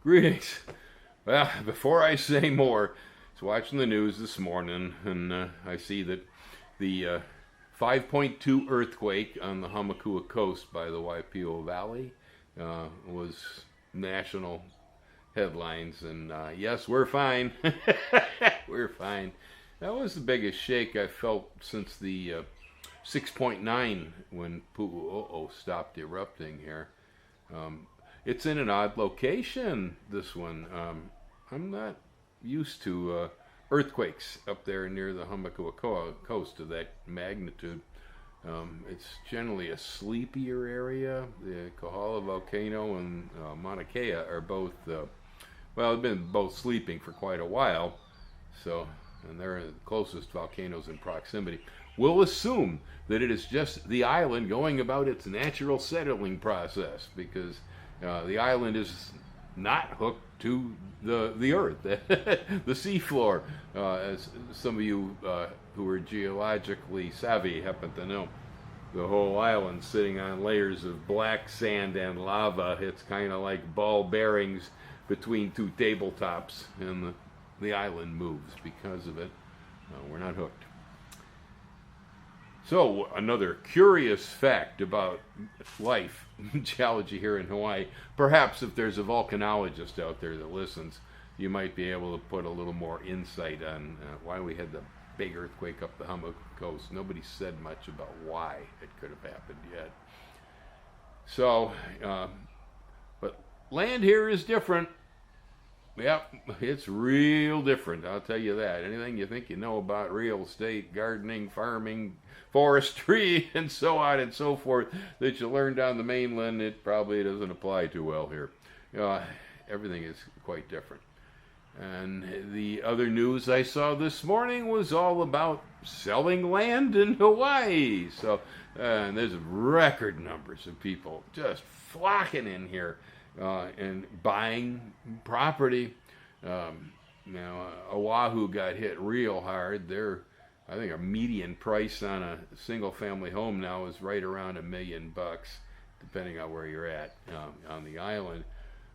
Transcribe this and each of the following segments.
Greetings. Well, before I say more, I was watching the news this morning, and I see that the 5.2 earthquake on the Hamakua coast by the Waipio Valley was national headlines, and yes, we're fine. We're fine. That was the biggest shake I felt since the 6.9 when Pu'u'o'o stopped erupting here. It's in an odd location, this one. I'm not used to earthquakes up there near the Hamakua coast of that magnitude. It's generally a sleepier area. The Kohala volcano and Mauna Kea are both, they've been both sleeping for quite a while. So, and they're the closest volcanoes in proximity. We'll assume that it is just the island going about its natural settling process, because the island is not hooked to the earth, the seafloor, as some of you who are geologically savvy happen to know. The whole island sitting on layers of black sand and lava. It's kind of like ball bearings between two tabletops, and the island moves because of it. We're not hooked. So, another curious fact about life, geology here in Hawaii. Perhaps if there's a volcanologist out there that listens, you might be able to put a little more insight on why we had the big earthquake up the Hamakua coast. Nobody said much about why it could have happened yet. So, but land here is different. Yep, it's real different, I'll tell you that. Anything you think you know about real estate, gardening, farming, forestry, and so on and so forth that you learned on the mainland, it probably doesn't apply too well here. Everything is quite different. And the other news I saw this morning was all about selling land in Hawaii. So there's record numbers of people just flocking in here and buying property. Now, Oahu got hit real hard. I think a median price on a single-family home now is right around $1 million, depending on where you're at on the island.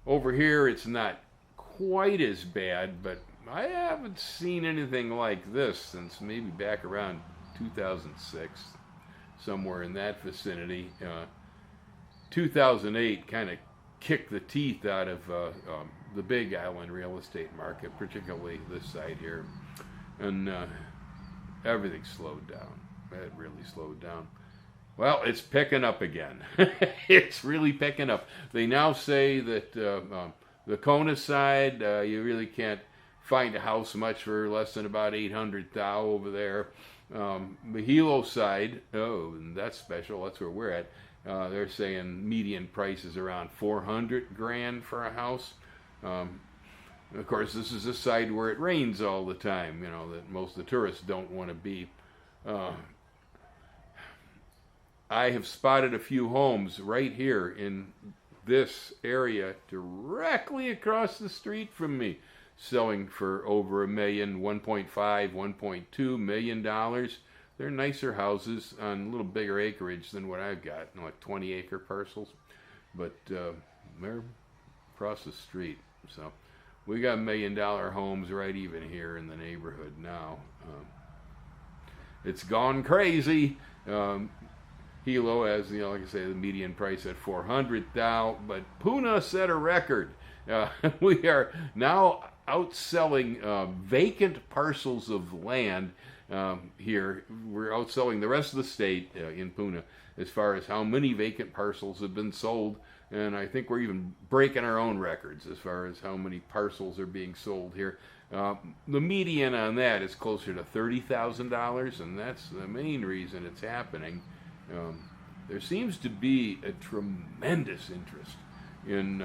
Over here, it's not quite as bad, but I haven't seen anything like this since maybe back around 2006, somewhere in that vicinity. 2008 kind of kicked the teeth out of the big island real estate market, particularly this side here, and everything slowed down. It really slowed down. Well, it's picking up again. It's really picking up. They now say that the Kona side, you really can't find a house much for less than about 800 thou over there. The Hilo side, and that's special. That's where we're at. They're saying median price is around 400 grand for a house. Of course, this is a side where it rains all the time, that most of the tourists don't want to be. I have spotted a few homes right here in this area directly across the street from me, selling for over $1 million, 1.5, $1.2 million. They're nicer houses on a little bigger acreage than what I've got, like 20-acre parcels, but they're across the street. So we got $1 million homes right even here in the neighborhood now. It's gone crazy. Hilo has, like I say, the median price at 400 thou, but Puna set a record. We are now outselling vacant parcels of land here. We're outselling the rest of the state in Puna as far as how many vacant parcels have been sold, and I think we're even breaking our own records as far as how many parcels are being sold here. The median on that is closer to $30,000, and that's the main reason it's happening. There seems to be a tremendous interest in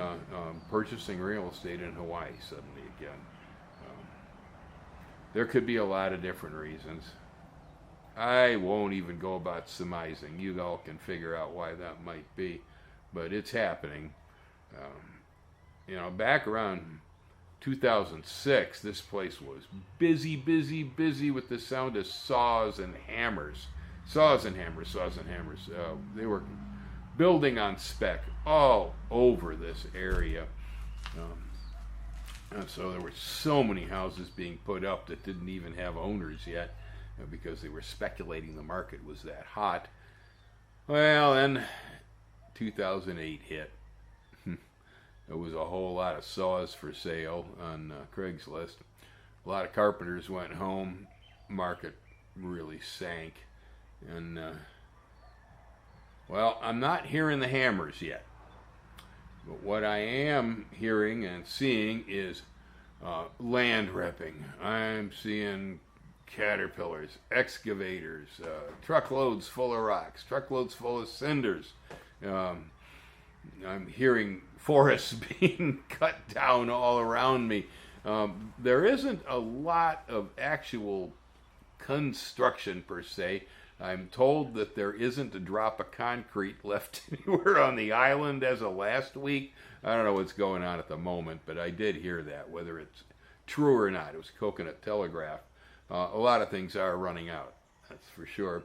purchasing real estate in Hawaii suddenly again. There could be a lot of different reasons. I won't even go about surmising. You all can figure out why that might be, but it's happening. Back around 2006, this place was busy with the sound of saws and hammers. They were building on spec all over this area. So there were so many houses being put up that didn't even have owners yet, because they were speculating the market was that hot. Well, then 2008 hit. There was a whole lot of saws for sale on Craigslist. A lot of carpenters went home. Market really sank. And, well, I'm not hearing the hammers yet. But what I am hearing and seeing is land ripping. I'm seeing caterpillars, excavators, truckloads full of rocks, truckloads full of cinders. I'm hearing forests being cut down all around me. There isn't a lot of actual construction per se. I'm told that there isn't a drop of concrete left anywhere on the island as of last week. I don't know what's going on at the moment, but I did hear that. Whether it's true or not, it was Coconut Telegraph. A lot of things are running out, that's for sure.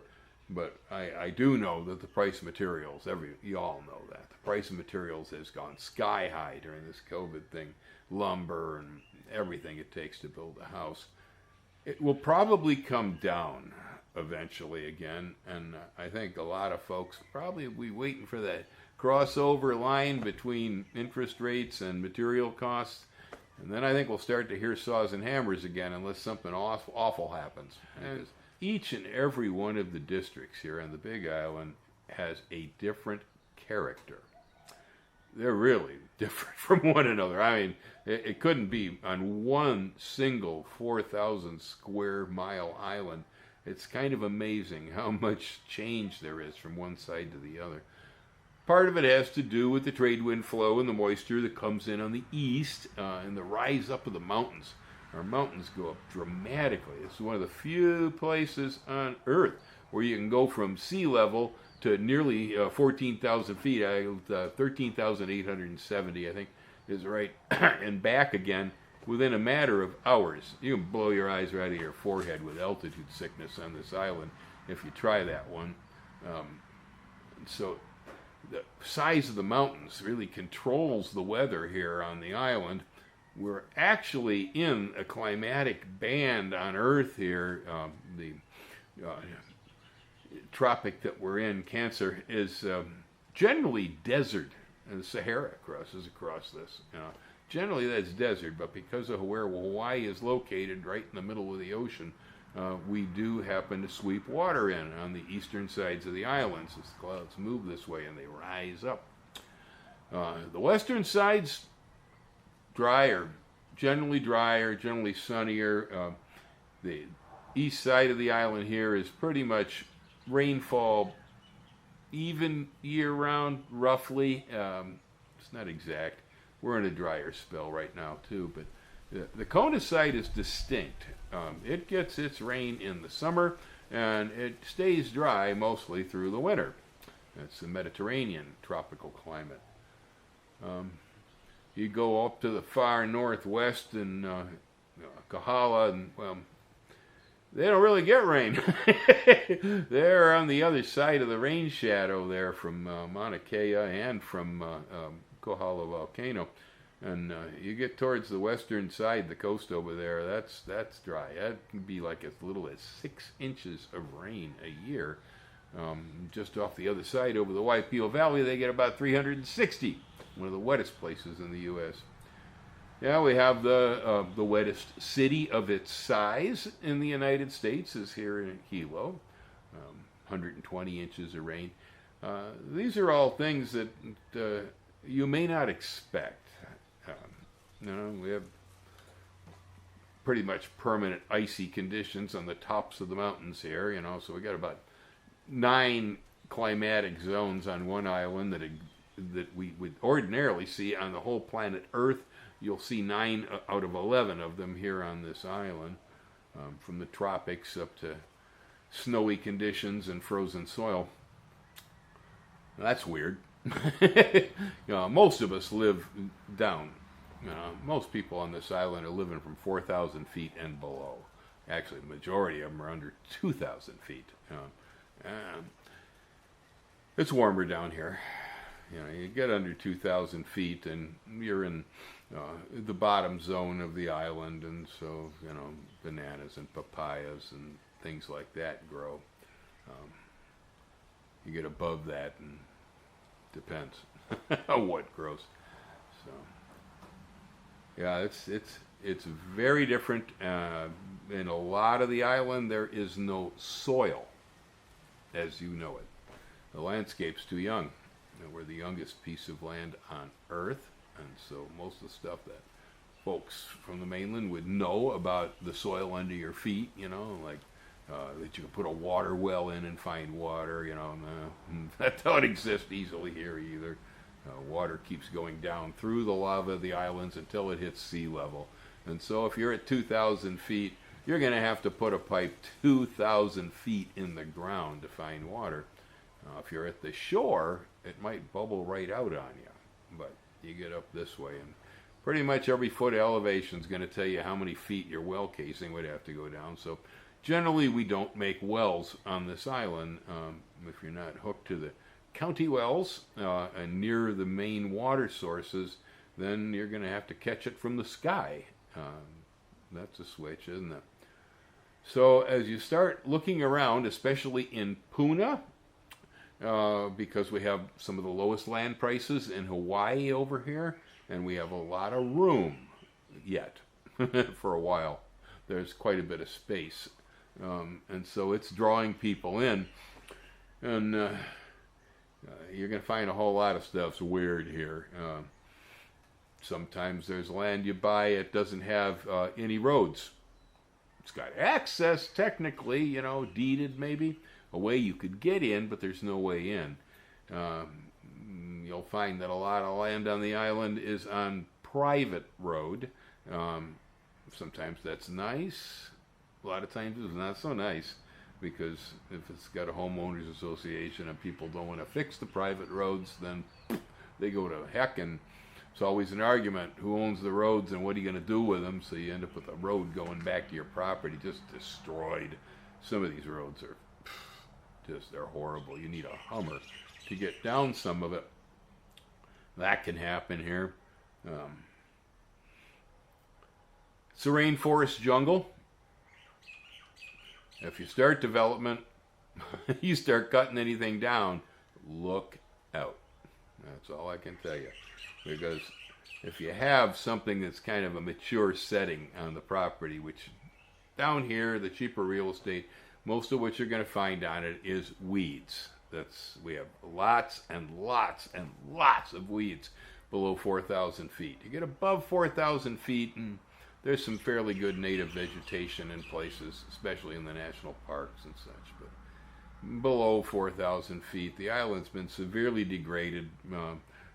But I do know that the price of materials, you all know that. The price of materials has gone sky high during this COVID thing. Lumber and everything it takes to build a house. It will probably come down eventually again, and I think a lot of folks probably will be waiting for that crossover line between interest rates and material costs. And then I think we'll start to hear saws and hammers again unless something awful happens. And each and every one of the districts here on the Big Island has a different character. They're really different from one another. I mean, it couldn't be on one single 4,000 square mile island. It's kind of amazing how much change there is from one side to the other. Part of it has to do with the trade wind flow and the moisture that comes in on the east and the rise up of the mountains. Our mountains go up dramatically. This is one of the few places on Earth where you can go from sea level to nearly 14,000 feet. 13,870, I think, is right, and back again within a matter of hours. You can blow your eyes right out of your forehead with altitude sickness on this island if you try that one. So the size of the mountains really controls the weather here on the island. We're actually in a climatic band on Earth here. The tropic that we're in, Cancer, is generally desert, and the Sahara crosses across this. Generally that's desert, but because of where Hawaii is located, right in the middle of the ocean, we do happen to sweep water in on the eastern sides of the islands as the clouds move this way and they rise up. The western sides, drier, generally sunnier. The east side of the island here is pretty much rainfall even year-round, roughly. It's not exact. We're in a drier spell right now, too, but the Kona side is distinct. It gets its rain in the summer, and it stays dry mostly through the winter. It's the Mediterranean tropical climate. You go up to the far northwest in Kahala, and, well, they don't really get rain. They're on the other side of the rain shadow there from Mauna Kea and from Kohala Volcano. And you get towards the western side, the coast over there, that's dry. That can be like as little as 6 inches of rain a year. Just off the other side over the Waipio Valley, they get about 360, one of the wettest places in the U.S. Yeah, we have the wettest city of its size in the United States is here in Hilo, 120 inches of rain. These are all things that you may not expect. We have pretty much permanent icy conditions on the tops of the mountains here, so we got about 9 climatic zones on one island that we would ordinarily see on the whole planet Earth. You'll see 9 out of 11 of them here on this island, from the tropics up to snowy conditions and frozen soil. That's weird. Most of us live down. Most people on this island are living from 4,000 feet and below. Actually, the majority of them are under 2,000 feet. It's warmer down here. You get under 2,000 feet and you're in the bottom zone of the island, and so bananas and papayas and things like that grow. Um, you get above that, and depends on what grows. So yeah, it's very different. In a lot of the island, there is no soil, as you know it. The landscape's too young. We're the youngest piece of land on Earth, and so most of the stuff that folks from the mainland would know about the soil under your feet, like that you can put a water well in and find water, that don't exist easily here either. Water keeps going down through the lava of the islands until it hits sea level. And so if you're at 2,000 feet, you're going to have to put a pipe 2,000 feet in the ground to find water. If you're at the shore, it might bubble right out on you. But you get up this way, and pretty much every foot of elevation is going to tell you how many feet your well casing would have to go down. So generally, we don't make wells on this island if you're not hooked to the county wells and near the main water sources. Then you're going to have to catch it from the sky. That's a switch, isn't it? So as you start looking around, especially in Puna, because we have some of the lowest land prices in Hawaii over here, and we have a lot of room yet for a while. There's quite a bit of space. And so it's drawing people in. And you're going to find a whole lot of stuff's weird here. Sometimes there's land you buy, it doesn't have any roads. It's got access, technically, deeded maybe, a way you could get in, but there's no way in. You'll find that a lot of land on the island is on private road. Sometimes that's nice. A lot of times it's not so nice, because if it's got a homeowners association and people don't want to fix the private roads, then they go to heck, and it's always an argument, who owns the roads and what are you going to do with them? So you end up with a road going back to your property just destroyed. Some of these roads are they're horrible. You need a Hummer to get down some of it. That can happen here. It's a rainforest jungle. If you start development, you start cutting anything down, look out. That's all I can tell you. Because if you have something that's kind of a mature setting on the property, which down here, the cheaper real estate, most of what you're going to find on it is weeds. We have lots and lots and lots of weeds below 4,000 feet. You get above 4,000 feet, and there's some fairly good native vegetation in places, especially in the national parks and such. But below 4,000 feet, the island's been severely degraded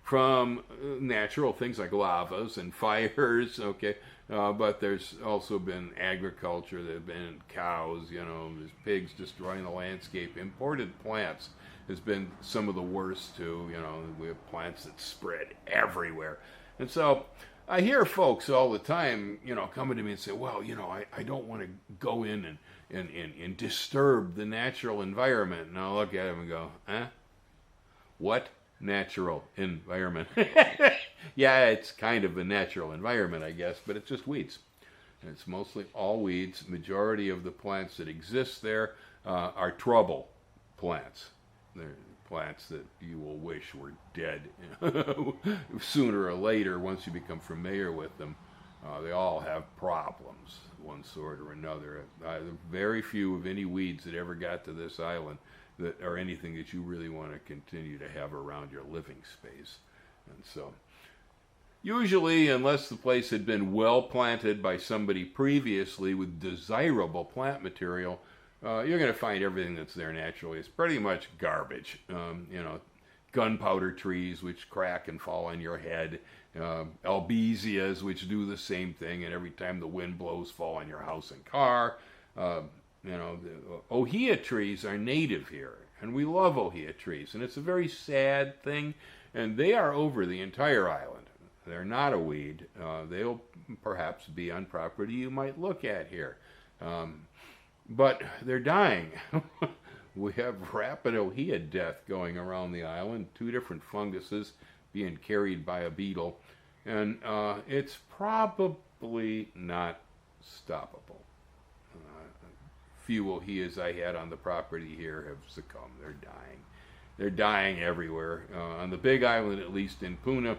from natural things like lavas and fires, okay? But there's also been agriculture. There have been cows, there's pigs destroying the landscape. Imported plants has been some of the worst too. We have plants that spread everywhere. And so I hear folks all the time, coming to me and say, well, I don't want to go in and disturb the natural environment. And I'll look at them and go, what natural environment? Yeah, it's kind of a natural environment, I guess, but it's just weeds. And it's mostly all weeds. Majority of the plants that exist there are trouble plants. They're plants that you will wish were dead sooner or later once you become familiar with them. They all have problems, one sort or another. Very few of any weeds that ever got to this island that are anything that you really want to continue to have around your living space. And so usually, unless the place had been well planted by somebody previously with desirable plant material, you're going to find everything that's there naturally. It's pretty much garbage. Gunpowder trees which crack and fall on your head, albesias which do the same thing, and every time the wind blows fall on your house and car. The ohia trees are native here, and we love ohia trees, and it's a very sad thing, and they are over the entire island. They're not a weed. They'll perhaps be on property you might look at here. But they're dying. We have rapid ohia death going around the island, 2 different funguses being carried by a beetle. And it's probably not stoppable. Few ohioas I had on the property here have succumbed. They're dying. They're dying everywhere. On the Big Island, at least in Puna,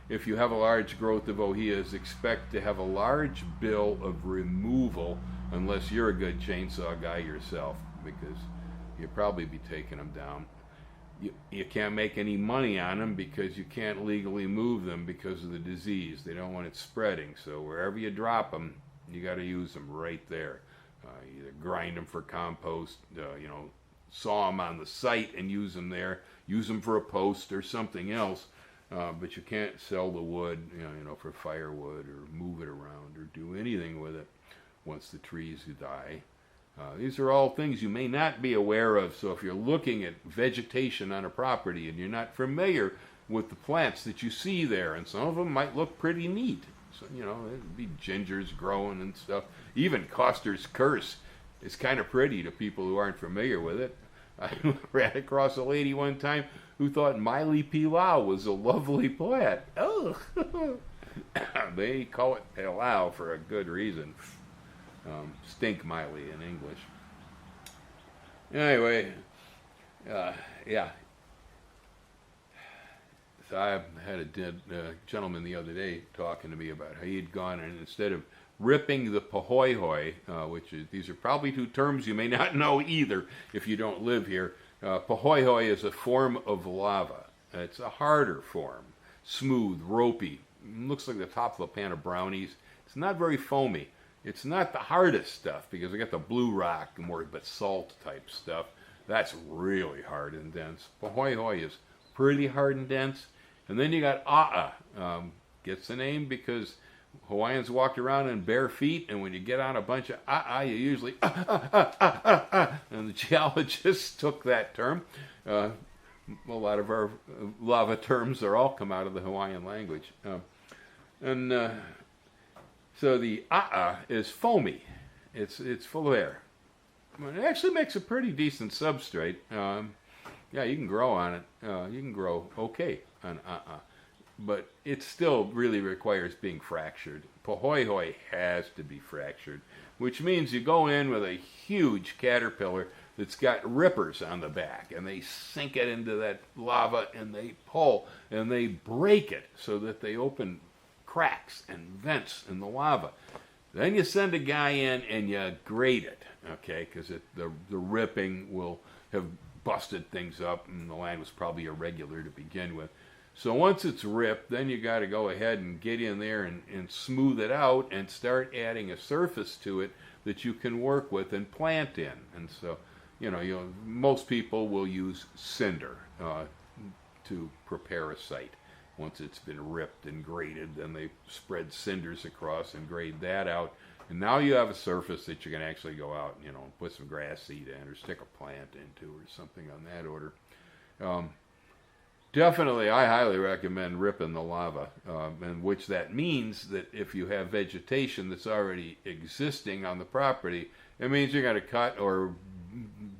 if you have a large growth of ohias, expect to have a large bill of removal unless you're a good chainsaw guy yourself, because you'll probably be taking them down. You can't make any money on them because you can't legally move them because of the disease. They don't want it spreading. So wherever you drop them, you got to use them right there. Either grind them for compost, saw them on the site and use them there. Use them for a post or something else. But you can't sell the wood, for firewood or move it around or do anything with it once the trees die. These are all things you may not be aware of, so if you're looking at vegetation on a property and you're not familiar with the plants that you see there, and some of them might look pretty neat. So, it'd be gingers growing and stuff. Even Coster's Curse is kind of pretty to people who aren't familiar with it. I ran across a lady one time who thought Miley Pilau was a lovely plant. Oh, they call it Pilau for a good reason. Stink Miley in English. Anyway, yeah. So I had a gentleman the other day talking to me about how he'd gone and instead of ripping the pahoehoe, these are probably two terms you may not know either if you don't live here. Pahoehoe is a form of lava. It's a harder form, smooth, ropey. Looks like the top of a pan of brownies. It's not very foamy. It's not the hardest stuff because I got the blue rock, more basalt type stuff. That's really hard and dense. Pahoehoe is pretty hard and dense. And then you got a'a. Gets the name because Hawaiians walked around in bare feet, and when you get on a bunch of a'a, you usually and the geologists took that term. A lot of our lava terms are all come out of the Hawaiian language. So the a'a is foamy. It's full of air. It actually makes a pretty decent substrate. Yeah, you can grow on it. You can grow okay on a'a. But it still really requires being fractured. Pahoehoe has to be fractured, which means you go in with a huge caterpillar that's got rippers on the back, and they sink it into that lava, and they pull, and they break it so that they open cracks and vents in the lava. Then you send a guy in and you grate it, okay, because the ripping will have busted things up, and the land was probably irregular to begin with. So once it's ripped, then you got to go ahead and get in there and smooth it out and start adding a surface to it that you can work with and plant in. And so, most people will use cinder to prepare a site. Once it's been ripped and graded, then they spread cinders across and grade that out. And now you have a surface that you can actually go out and, put some grass seed in or stick a plant into or something on that order. Definitely, I highly recommend ripping the lava, and which that means that if you have vegetation that's already existing on the property, it means you're going to cut or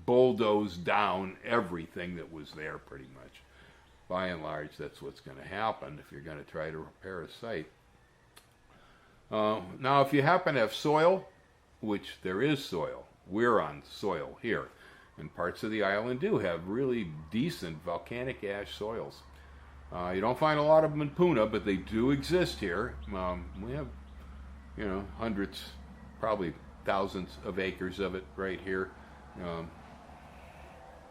bulldoze down everything that was there pretty much. By and large, that's what's going to happen if you're going to try to repair a site. Now, if you happen to have soil, which there is soil, we're on soil here, and parts of the island do have really decent volcanic ash soils. You don't find a lot of them in Puna, but they do exist here. We have, hundreds, probably thousands of acres of it right here.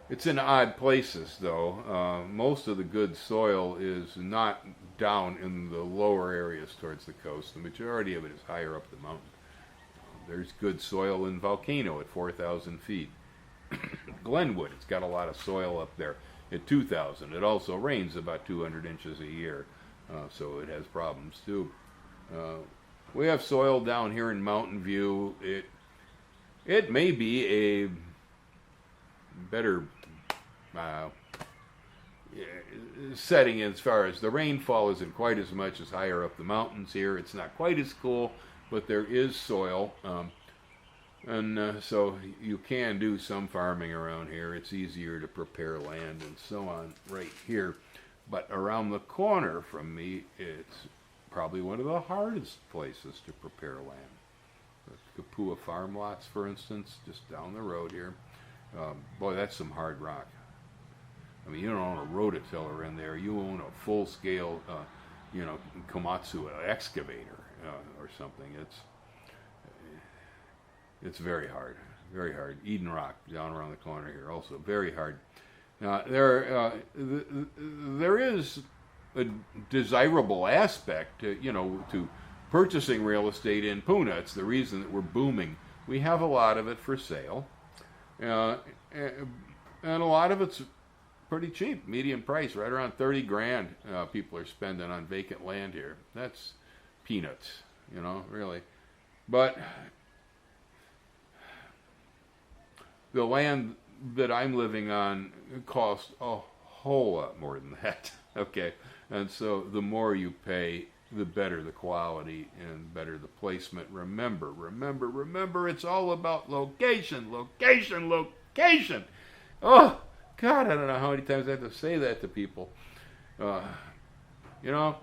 It's in odd places, though. Most of the good soil is not down in the lower areas towards the coast. The majority of it is higher up the mountain. There's good soil in Volcano at 4,000 feet. Glenwood, it's got a lot of soil up there at 2,000. It also rains about 200 inches a year, so it has problems too. We have soil down here in Mountain View. It may be a better setting as far as the rainfall isn't quite as much as higher up the mountains here. It's not quite as cool, but there is soil. So you can do some farming around here. It's easier to prepare land and so on right here. But around the corner from me, it's probably one of the hardest places to prepare land. The Kapua farm lots, for instance, just down the road here. Boy, that's some hard rock. I mean, you don't own a rototiller in there. You own a full-scale, Komatsu excavator or something. It's very hard, very hard. Eden Rock down around the corner here, also very hard. There is a desirable aspect, to purchasing real estate in Puna. It's the reason that we're booming. We have a lot of it for sale, and a lot of it's pretty cheap, median price, right around 30 grand. People are spending on vacant land here. That's peanuts, really. But the land that I'm living on costs a whole lot more than that. Okay, and so the more you pay, the better the quality and better the placement. Remember, it's all about location. Oh, God, I don't know how many times I have to say that to people. The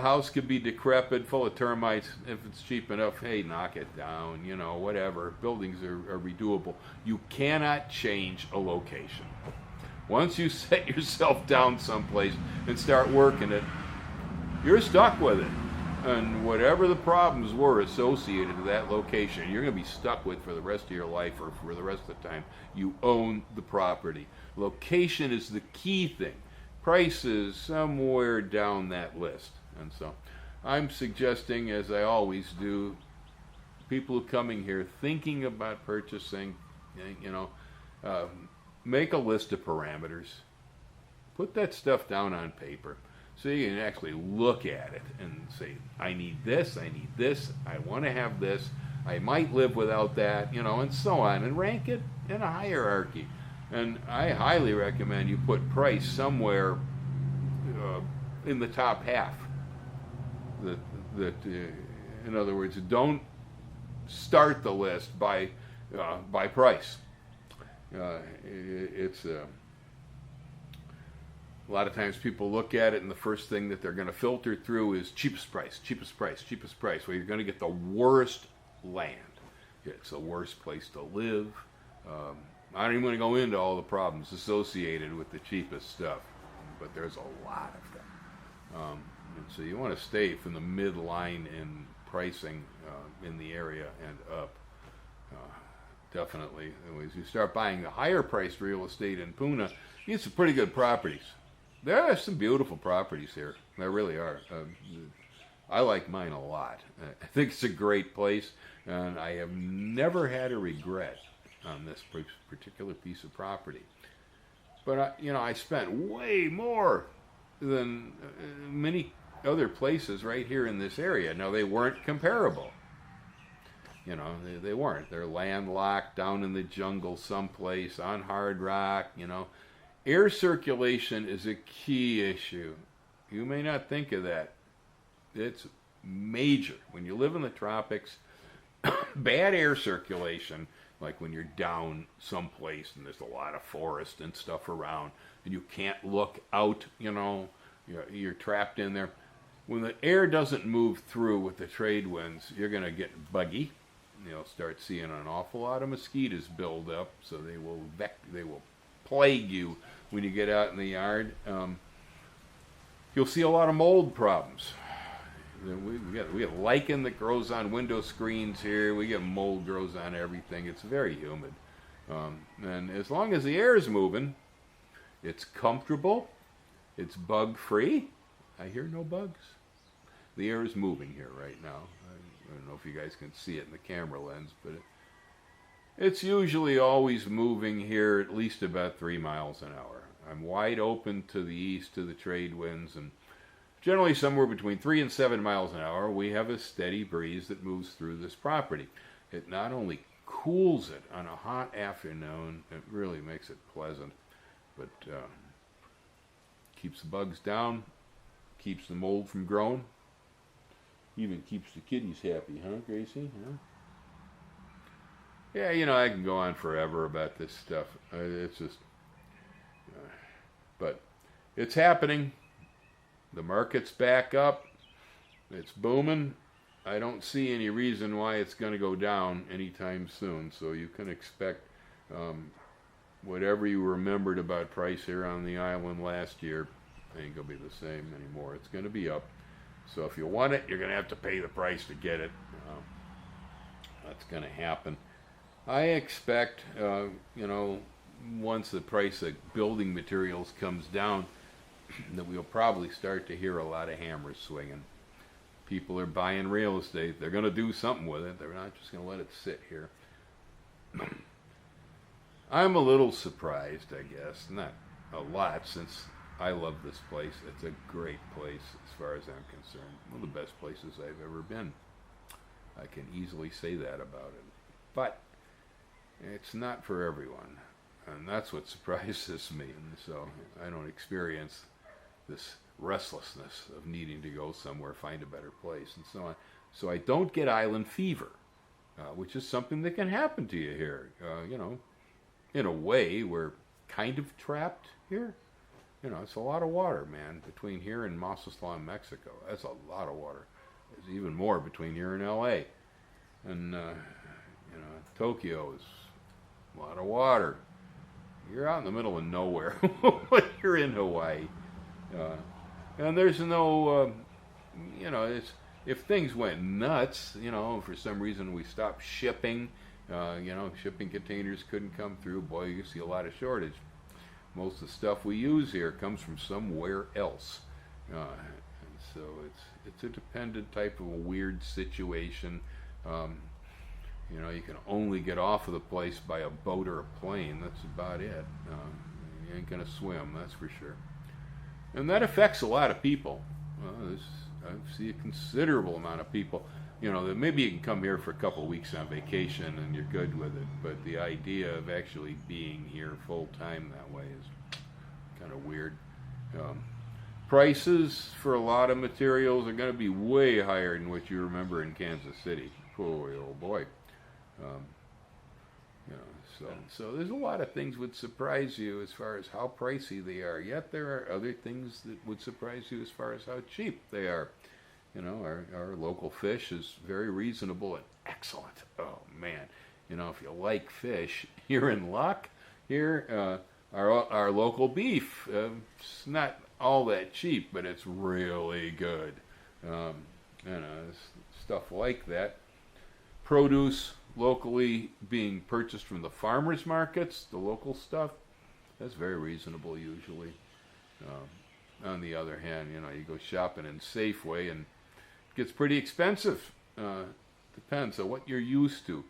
house could be decrepit, full of termites. If it's cheap enough, hey, knock it down, whatever. Buildings are redoable. You cannot change a location. Once you set yourself down someplace and start working it, you're stuck with it. And whatever the problems were associated with that location, you're going to be stuck with for the rest of your life or for the rest of the time you own the property. Location is the key thing. Price is somewhere down that list. And so I'm suggesting, as I always do, people coming here thinking about purchasing, make a list of parameters. Put that stuff down on paper so you can actually look at it and say, I need this, I want to have this, I might live without that, and so on, and rank it in a hierarchy. And I highly recommend you put price somewhere in the top half. In other words, don't start the list by price. It's a lot of times people look at it and the first thing that they're going to filter through is cheapest price. Well, you're going to get the worst land. It's the worst place to live. I don't even want to go into all the problems associated with the cheapest stuff, but there's a lot of them. And so you want to stay from the midline in pricing in the area and up. Definitely. As you start buying the higher priced real estate in Puna, you get some pretty good properties. There are some beautiful properties here. There really are. I like mine a lot. I think it's a great place, and I have never had a regret on this particular piece of property. But I spent way more than many other places right here in this area. Now, they weren't comparable. They weren't. They're landlocked down in the jungle someplace on hard rock. Air circulation is a key issue. You may not think of that. It's major. When you live in the tropics, bad air circulation, like when you're down someplace and there's a lot of forest and stuff around and you can't look out, you're trapped in there. When the air doesn't move through with the trade winds, you're going to get buggy. You'll start seeing an awful lot of mosquitoes build up, so they will plague you when you get out in the yard. You'll see a lot of mold problems. We have lichen that grows on window screens here. We get mold grows on everything. It's very humid. And as long as the air is moving, it's comfortable. It's bug-free. I hear no bugs. The air is moving here right now. I don't know if you guys can see it in the camera lens, but it's usually always moving here at least about 3 miles an hour. I'm wide open to the east to the trade winds, and generally somewhere between 3 and 7 miles an hour, we have a steady breeze that moves through this property. It not only cools it on a hot afternoon, it really makes it pleasant, but keeps the bugs down, keeps the mold from growing, even keeps the kitties happy, huh, Gracie? Huh? Yeah, I can go on forever about this stuff. It's just, but it's happening. The market's back up. It's booming. I don't see any reason why it's going to go down anytime soon. So you can expect whatever you remembered about price here on the island last year ain't going to be the same anymore. It's going to be up. So if you want it, you're going to have to pay the price to get it. That's going to happen. I expect, once the price of building materials comes down, that we'll probably start to hear a lot of hammers swinging. People are buying real estate. They're going to do something with it. They're not just going to let it sit here. I'm a little surprised, I guess. Not a lot, since I love this place. It's a great place as far as I'm concerned. One of the best places I've ever been. I can easily say that about it. But it's not for everyone. And that's what surprises me. And so I don't experience this restlessness of needing to go somewhere, find a better place, and so on. So I don't get island fever, which is something that can happen to you here. In a way, we're kind of trapped here. It's a lot of water, man, between here and Mazatlan, Mexico. That's a lot of water. There's even more between here and L.A. And, Tokyo is a lot of water. You're out in the middle of nowhere when you're in Hawaii. And there's no, if things went nuts, for some reason we stopped shipping, shipping containers couldn't come through, boy, you see a lot of shortage. Most of the stuff we use here comes from somewhere else. And so it's a dependent type of a weird situation. You can only get off of the place by a boat or a plane. That's about it. You ain't going to swim, that's for sure. And that affects a lot of people. I see a considerable amount of people. That maybe you can come here for a couple of weeks on vacation and you're good with it. But the idea of actually being here full time that way is kind of weird. Prices for a lot of materials are going to be way higher than what you remember in Kansas City. Boy, oh boy. So there's a lot of things would surprise you as far as how pricey they are. Yet there are other things that would surprise you as far as how cheap they are. Our local fish is very reasonable and excellent. Oh man, if you like fish, you're in luck. Here, our local beef, it's not all that cheap, but it's really good. Stuff like that. Produce locally being purchased from the farmers markets, the local stuff, that's very reasonable usually. On the other hand, you go shopping in Safeway and it gets pretty expensive. Depends on what you're used to.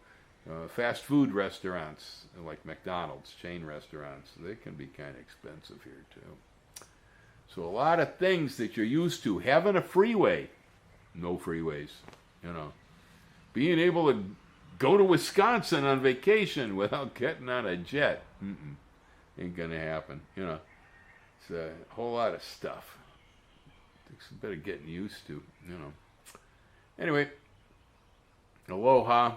Fast food restaurants like McDonald's, chain restaurants, they can be kind of expensive here too. So a lot of things that you're used to. Having a freeway, no freeways, being able to go to Wisconsin on vacation without getting on a jet. Ain't gonna happen. It's a whole lot of stuff. Takes a bit of getting used to. Anyway, aloha.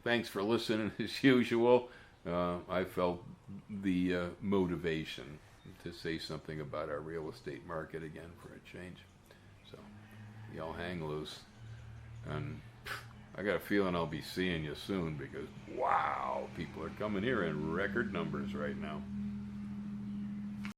Thanks for listening as usual. I felt the motivation to say something about our real estate market again for a change. So, y'all hang loose. And I got a feeling I'll be seeing you soon because, wow, people are coming here in record numbers right now.